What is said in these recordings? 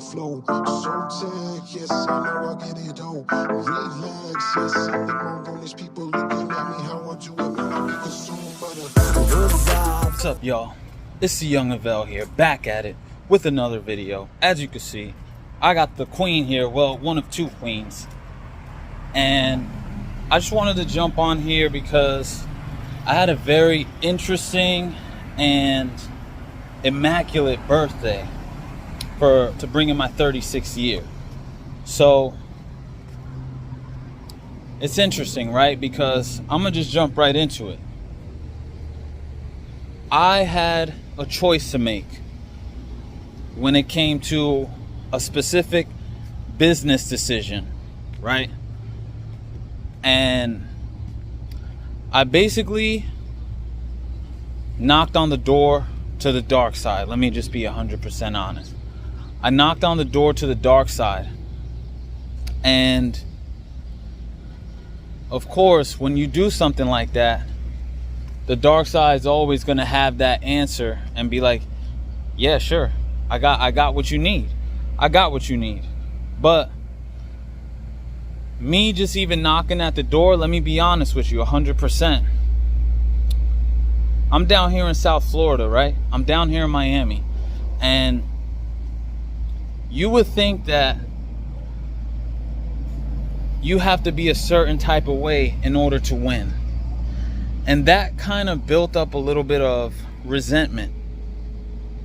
flow. So tag, yes, I know I get it though. Relax, yes, I've been on these people looking at me how I do it when I be consumed by the good vibes. What's up, y'all? It's the Young Avell here, back at it with another video. As you can see, I got the queen here, well, one of two queens. And I just wanted to jump on here because I had a very interesting and immaculate birthday to bring in my 36th year. So it's interesting, right? Because I'm gonna just jump right into it. I had a choice to make when it came to a specific business decision, right? And I basically knocked on the door to the dark side. Let me just be 100% honest. I knocked on the door to the dark side. And of course, when you do something like that, the dark side is always going to have that answer and be like, yeah, sure. I got what you need. I got what you need. But me just even knocking at the door, let me be honest with you, 100%. I'm down here in South Florida, right? I'm down here in Miami. And you would think that you have to be a certain type of way in order to win. And that kind of built up a little bit of resentment.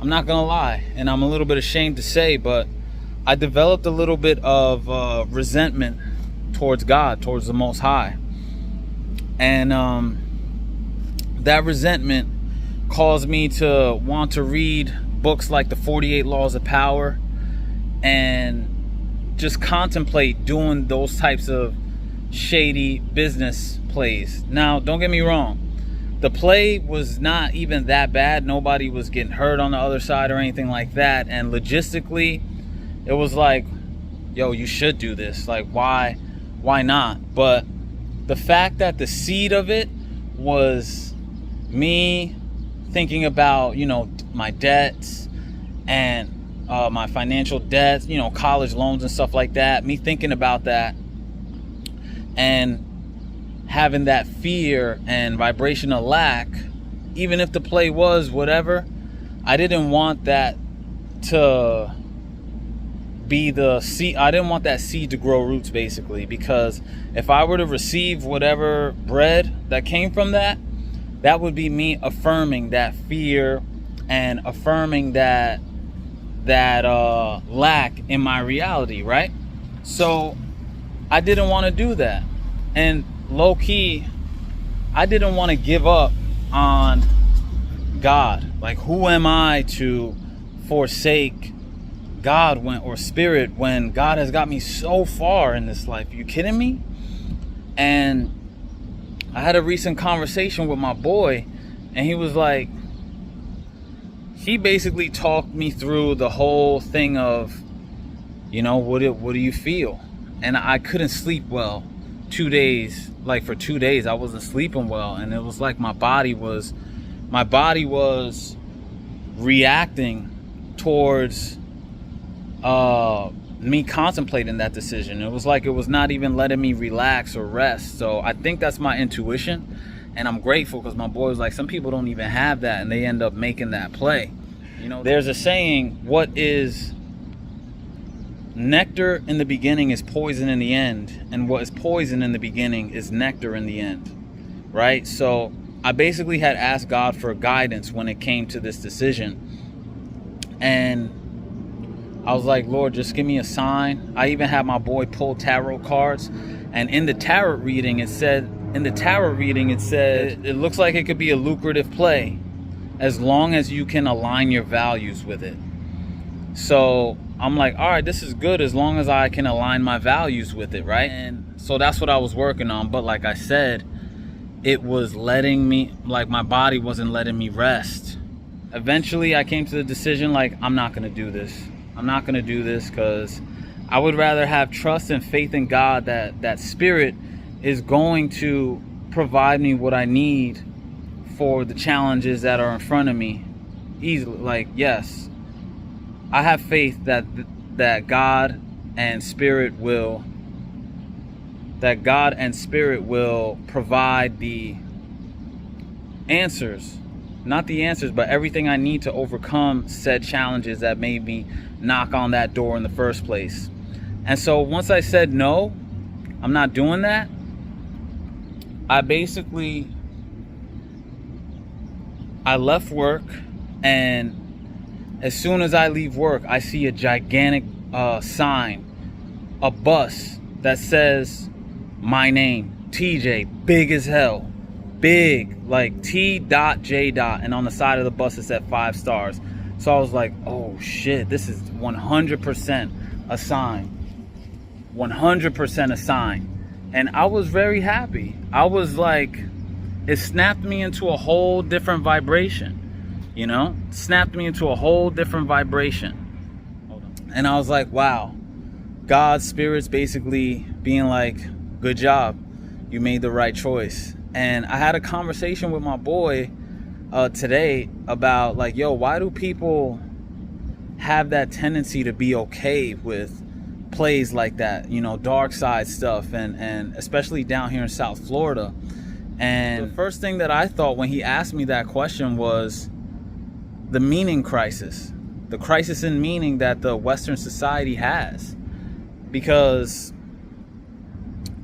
I'm not gonna lie, and I'm a little bit ashamed to say, but I developed a little bit of resentment towards God, towards the Most High. And that resentment caused me to want to read books like the 48 Laws of Power and just contemplate doing those types of shady business plays. Now, don't get me wrong. The play was not even that bad. Nobody was getting hurt on the other side or anything like that. And logistically, it was like, yo, you should do this. Like, why not? But the fact that the seed of it was me thinking about, my debts and my financial debts, college loans and stuff like that, me thinking about that and having that fear and vibration of lack, even if the play was whatever, I didn't want that to be the seed. I didn't want that seed to grow roots, basically, because if I were to receive whatever bread that came from that, that would be me affirming that fear and affirming that lack in my reality, right? So I didn't want to do that. And low key, I didn't want to give up on God. Like, who am I to forsake God or spirit when God has got me so far in this life? Are you kidding me? And I had a recent conversation with my boy, and he was like, he basically talked me through the whole thing of, what do you feel? And I couldn't sleep well 2 days. Like, for 2 days I wasn't sleeping well, and it was like my body was reacting towards me contemplating that decision. It was like it was not even letting me relax or rest. So I think that's my intuition, and I'm grateful, because my boy was like, some people don't even have that and they end up making that play. There's a saying, what is nectar in the beginning is poison in the end, and what is poison in the beginning is nectar in the end, right? So I basically had asked God for guidance when it came to this decision, and I was like, Lord, just give me a sign. I even had my boy pull tarot cards, and in the tarot reading it said it looks like it could be a lucrative play as long as you can align your values with it. So I'm like, all right, this is good as long as I can align my values with it, right? And so that's what I was working on. But like I said, it was letting me, like, my body wasn't letting me rest. Eventually I came to the decision, like, I'm not gonna do this. I'm not gonna do this, because I would rather have trust and faith in God that spirit is going to provide me what I need for the challenges that are in front of me easily. Like, yes, I have faith that that God and spirit will provide the answers, not the answers, but everything I need to overcome said challenges that made me knock on that door in the first place. And so once I said no, I'm not doing that, I left work, and as soon as I leave work, I see a gigantic sign, a bus that says my name, TJ, big as hell, big, like T.J. and on the side of the bus it said 5 stars. So I was like, oh shit, this is 100% a sign, 100% a sign. And I was very happy. I was like, it snapped me into a whole different vibration, you know, snapped me into a whole different vibration. And I was like, wow, God's spirit's basically being like, good job, you made the right choice. And I had a conversation with my boy today about like, yo, why do people have that tendency to be okay with plays like that, you know, dark side stuff, and especially down here in South Florida? And the first thing that I thought when he asked me that question was the meaning crisis, the crisis in meaning that the Western society has. Because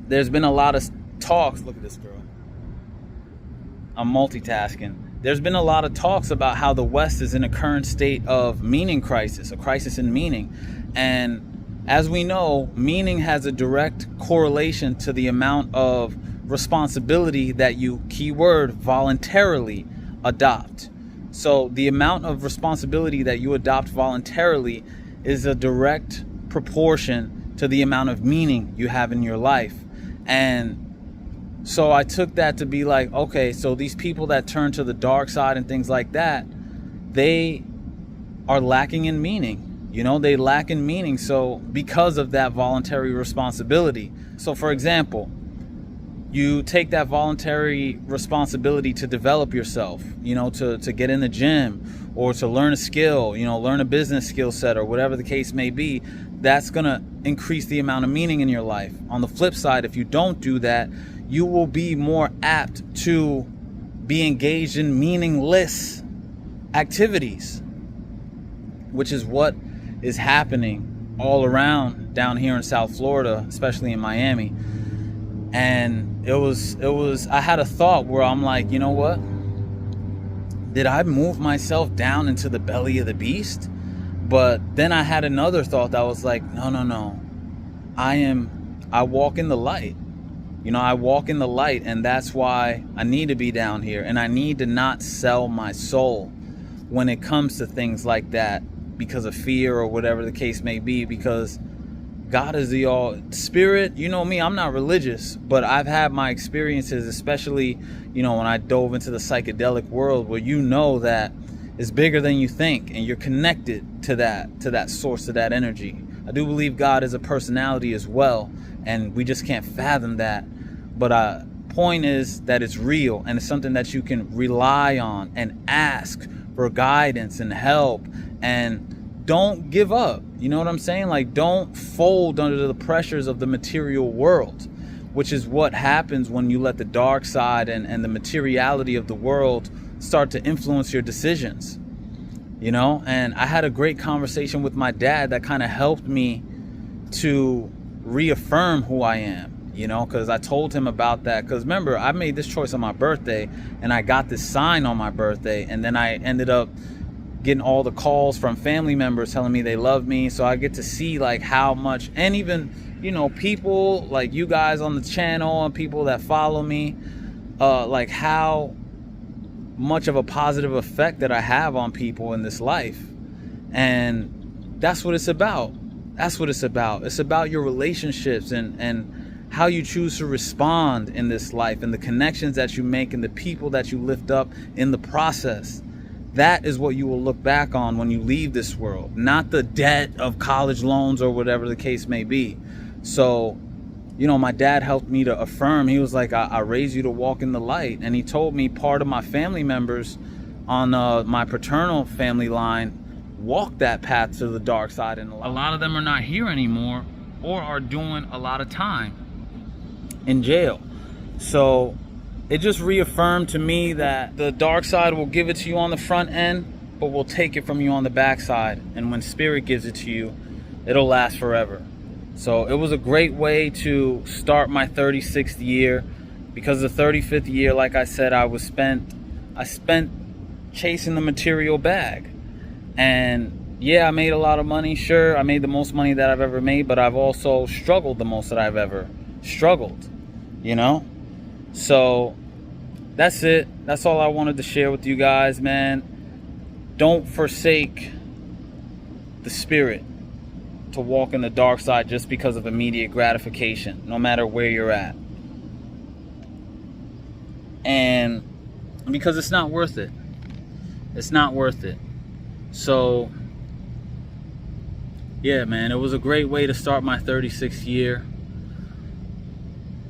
there's been a lot of talks, look at this girl, I'm multitasking. There's been a lot of talks about how the West is in a current state of meaning crisis, a crisis in meaning. And as we know, meaning has a direct correlation to the amount of responsibility that you, keyword, voluntarily adopt. So the amount of responsibility that you adopt voluntarily is a direct proportion to the amount of meaning you have in your life. And so I took that to be like, okay, so these people that turn to the dark side and things like that, they are lacking in meaning. You know, they lack in meaning. So because of that voluntary responsibility. So for example, you take that voluntary responsibility to develop yourself, you know, to get in the gym or to learn a skill, you know, learn a business skill set or whatever the case may be. That's going to increase the amount of meaning in your life. On the flip side, if you don't do that, you will be more apt to be engaged in meaningless activities, which is what is happening all around down here in South Florida, especially in Miami. And it was I had a thought where I'm like, you know what? Did I move myself down into the belly of the beast? But then I had another thought that was like, no. I walk in the light. You know, I walk in the light, and that's why I need to be down here. And I need to not sell my soul when it comes to things like that because of fear or whatever the case may be, because God is the all spirit. You know me, I'm not religious, but I've had my experiences, especially, you know, when I dove into the psychedelic world, where you know that it's bigger than you think, and you're connected to that source, to that energy. I do believe God is a personality as well, and we just can't fathom that. But point is that it's real, and it's something that you can rely on and ask for guidance and help, and don't give up. You know what I'm saying? Like, don't fold under the pressures of the material world, which is what happens when you let the dark side and the materiality of the world start to influence your decisions. You know, and I had a great conversation with my dad that kind of helped me to reaffirm who I am, you know, because I told him about that. Because remember, I made this choice on my birthday, and I got this sign on my birthday, and then I ended up getting all the calls from family members telling me they love me. So I get to see like how much, and even, you know, people like you guys on the channel and people that follow me, like how much of a positive effect that I have on people in this life. And that's what it's about. That's what it's about. It's about your relationships and how you choose to respond in this life, and the connections that you make and the people that you lift up in the process. That is what you will look back on when you leave this world, not the debt of college loans or whatever the case may be. So, you know, my dad helped me to affirm. He was like, I raised you to walk in the light. And he told me part of my family members on my paternal family line walk that path to the dark side, and a lot of them are not here anymore or are doing a lot of time in jail. So it just reaffirmed to me that the dark side will give it to you on the front end, but will take it from you on the back side. And when spirit gives it to you, it'll last forever. So it was a great way to start my 36th year, because the 35th year, like I said, I spent chasing the material bag. And yeah, I made a lot of money. Sure, I made the most money that I've ever made, but I've also struggled the most that I've ever struggled, you know? So that's it. That's all I wanted to share with you guys, man. Don't forsake the spirit to walk in the dark side just because of immediate gratification, no matter where you're at. And because it's not worth it. It's not worth it. So yeah, man, it was a great way to start my 36th year.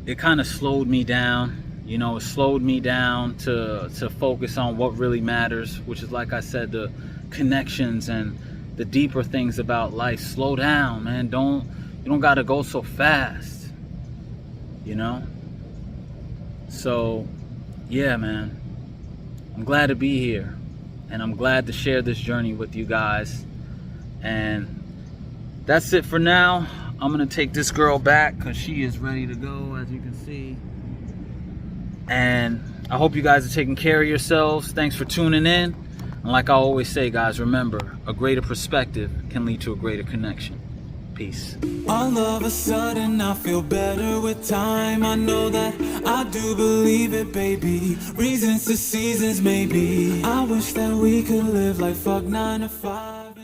It kind of slowed me down. You know, it slowed me down to focus on what really matters, which is, like I said, the connections and the deeper things about life. Slow down, man. You don't gotta go so fast, you know? So yeah, man, I'm glad to be here, and I'm glad to share this journey with you guys. And that's it for now. I'm gonna take this girl back because she is ready to go, as you can see. And I hope you guys are taking care of yourselves. Thanks for tuning in. And like I always say, guys, remember, a greater perspective can lead to a greater connection. Peace. All of a sudden I feel better with time. I know that I do believe it, baby. Reasons to seasons, maybe. I wish that we could live like fuck 9 to 5.